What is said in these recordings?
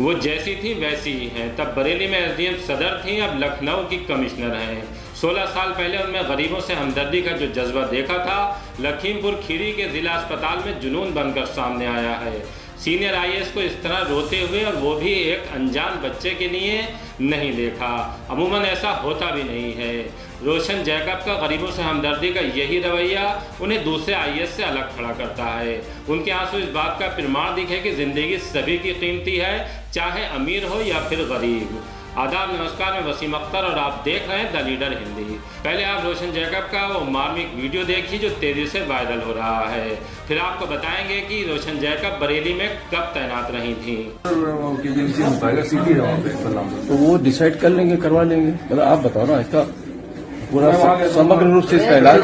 वो जैसी थी वैसी ही हैं। तब बरेली में एसडीएम सदर थी, अब लखनऊ की कमिश्नर हैं। 16 साल पहले उनमें गरीबों से हमदर्दी का जो जज्बा देखा था, लखीमपुर खीरी के जिला अस्पताल में जुनून बनकर सामने आया है। सीनियर आईएएस को इस तरह रोते हुए, और वो भी एक अनजान बच्चे के लिए नहीं देखा। अमूमन ऐसा होता भी नहीं है। रोशन जैकब का गरीबों से हमदर्दी का यही रवैया उन्हें दूसरे आईएएस से अलग खड़ा करता है। उनके आंसू इस बात का प्रमाण दिखे कि जिंदगी सभी की कीमती है, चाहे अमीर हो या फिर गरीब। आदाब, नमस्कार, मैं वसीम अख्तर और आप देख रहे हैं द लीडर हिंदी। पहले आप रोशन जैकब का वो मार्मिक वीडियो देखिए जो तेजी से वायरल हो रहा है। फिर आपको बताएंगे कि रोशन जैकब बरेली में कब तैनात रही थी। तो वो डिसाइड कर लेंगे, करवा लेंगे। मतलब आप बताओ ना, इसका पूरा समग्र रूप से इसका इलाज।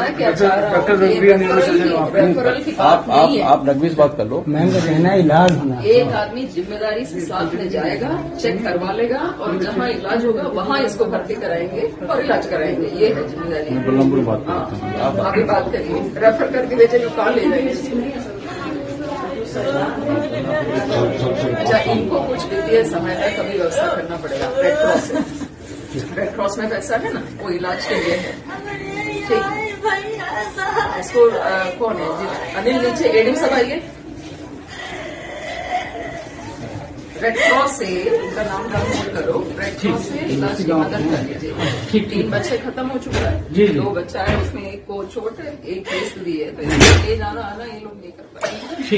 आप नकवी से बात कर लो। मैम का कहना है इलाज होना। एक आदमी जिम्मेदारी से साथ में जाएगा, चेक करवा लेगा और जहाँ इलाज होगा वहाँ इसको भर्ती कराएंगे और इलाज कराएंगे। ये है जिम्मेदारी। बात अभी बात करिए, रेफर करके भेजेंगे, कहाँ ले जाएंगे। अच्छा, इनको कुछ वित्तीय सहायता का भी व्यवस्था करना पड़ेगा रेड क्रॉस से। रेड क्रॉस में पैसा है ना, वो इलाज के लिए है। ठीक, इसको कौन है जी? अनिल नीचे एडिंग सब आइए। रेड क्रॉस से उनका नाम डाउनलोड करो, रेड क्रॉस से इलाज की मदद कर लीजिए। 3 बच्चे खत्म हो चुका है, 2 बच्चा है, उसमें एक को चोट है, एक केस दी है, तो ले जाना आना ये लोग नहीं कर पाएंगे।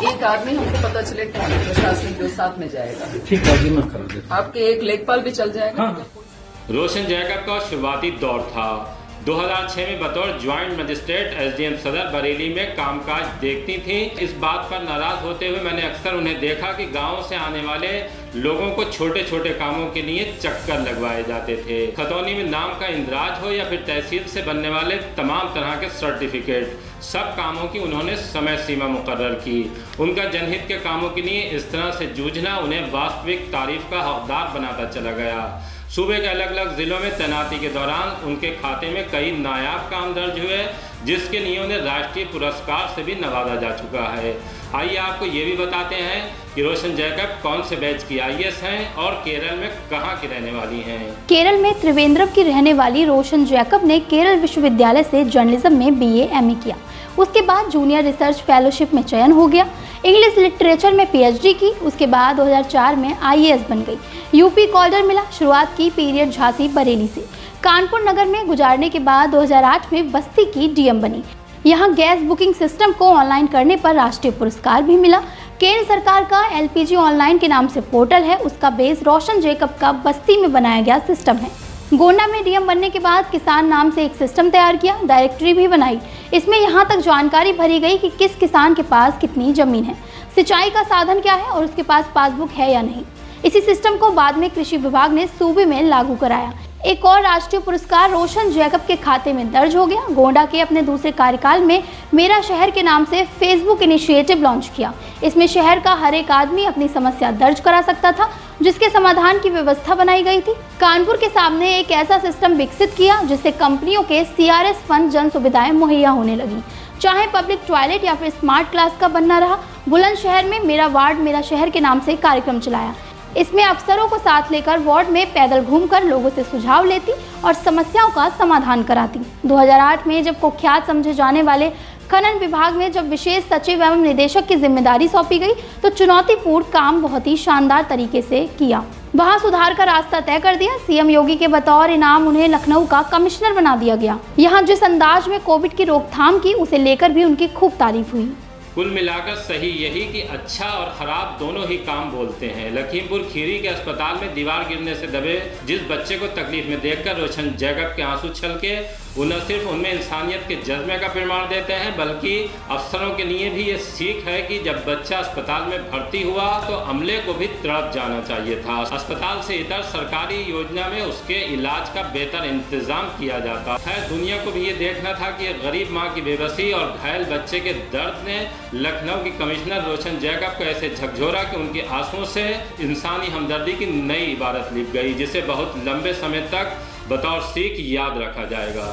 एक आदमी हमको पता चले प्रशासनिक जो साथ में जाएगा। ठीक है, आपके एक लेखपाल भी चल जाएगा। रोशन जैकब का शुरुआती दौर था। 2006 में बतौर ज्वाइंट मजिस्ट्रेट एसडीएम सदर बरेली में कामकाज देखती थी। इस बात पर नाराज होते हुए मैंने अक्सर उन्हें देखा कि गांव से आने वाले लोगों को छोटे छोटे कामों के लिए चक्कर लगवाए जाते थे। खतौनी में नाम का इंदराज हो या फिर तहसील से बनने वाले तमाम तरह के सर्टिफिकेट, सब कामों की उन्होंने समय सीमा मुकर्रर की। उनका जनहित के कामों के लिए इस तरह से जूझना उन्हें वास्तविक तारीफ का हकदार बनाता चला गया। सूबे के अलग अलग जिलों में तैनाती के दौरान उनके खाते में कई नायाब काम दर्ज हुए, जिसके लिए उन्हें राष्ट्रीय पुरस्कार से भी नवाजा जा चुका है। आइए आपको ये भी बताते हैं कि रोशन जैकब कौन से बैच की आईएएस हैं और केरल में कहां की रहने वाली हैं। केरल में त्रिवेंद्रम की रहने वाली रोशन जैकब ने केरल विश्वविद्यालय से जर्नलिज्म में बीए एमए किया। उसके बाद जूनियर रिसर्च फेलोशिप में चयन हो गया। इंग्लिश लिटरेचर में पीएचडी की। उसके बाद 2004 में आईएएस बन गई। यूपी कॉर्डर मिला। शुरुआत की पीरियड झांसी बरेली से। कानपुर नगर में गुजारने के बाद 2008 में बस्ती की डीएम बनी। यहाँ गैस बुकिंग सिस्टम को ऑनलाइन करने पर राष्ट्रीय पुरस्कार भी मिला। केंद्र सरकार का एलपीजी ऑनलाइन के नाम से पोर्टल है, उसका बेस रोशन जैकब का बस्ती में बनाया गया सिस्टम है। गोंडा में डीएम बनने के बाद किसान नाम से एक सिस्टम तैयार किया, डायरेक्टरी भी बनाई। इसमें यहाँ तक जानकारी भरी गई कि किस किसान के पास कितनी जमीन है, सिंचाई का साधन क्या है और उसके पास पासबुक है या नहीं। इसी सिस्टम को बाद में कृषि विभाग ने सूबे में लागू कराया। एक और राष्ट्रीय पुरस्कार रोशन जैकब के खाते में दर्ज हो गया। गोंडा के अपने दूसरे कार्यकाल में मेरा शहर के नाम से फेसबुक इनिशिएटिव लॉन्च किया। इसमें शहर का हर एक आदमी अपनी समस्या दर्ज करा सकता था, जिसके समाधान की व्यवस्था बनाई गई थी। कानपुर के सामने एक ऐसा सिस्टम विकसित किया जिससे कंपनियों के सीआरएस फंड जन सुविधाएं मुहैया होने लगी, चाहे पब्लिक टॉयलेट या फिर स्मार्ट क्लास का बनना रहा। बुलंदशहर में मेरा वार्ड मेरा शहर के नाम से कार्यक्रम चलाया। इसमें अफसरों को साथ लेकर वार्ड में पैदल घूमकर लोगों से सुझाव लेती और समस्याओं का समाधान कराती। 2008 में जब कुख्यात समझे जाने वाले खनन विभाग में जब विशेष सचिव एवं निदेशक की जिम्मेदारी सौंपी गई, तो चुनौतीपूर्ण काम बहुत ही शानदार तरीके से किया। वहां सुधार का रास्ता तय कर दिया। सीएम योगी के बतौर इनाम उन्हें लखनऊ का कमिश्नर बना दिया गया। यहां जिस अंदाज में कोविड की रोकथाम की, उसे लेकर भी उनकी खूब तारीफ हुई। कुल मिलाकर सही यही कि अच्छा और खराब दोनों ही काम बोलते हैं। लखीमपुर खीरी के अस्पताल में दीवार गिरने से दबे जिस बच्चे को तकलीफ में देखकर रोशन जैकब के आंसू छलके, वो न सिर्फ उनमें इंसानियत के जज्बे का प्रमाण देते हैं, बल्कि अफसरों के लिए भी ये सीख है कि जब बच्चा अस्पताल में भर्ती हुआ तो अमले को भी तड़प जाना चाहिए था। अस्पताल से इतर सरकारी योजना में उसके इलाज का बेहतर इंतजाम किया जाता है। दुनिया को भी ये देखना था कि गरीब माँ की बेबसी और घायल बच्चे के दर्द ने लखनऊ की कमिश्नर रोशन जैकब को ऐसे झकझोरा कि उनके आंसुओं से इंसानी हमदर्दी की नई इबारत लिख गई, जिसे बहुत लंबे समय तक बतौर सीख याद रखा जाएगा।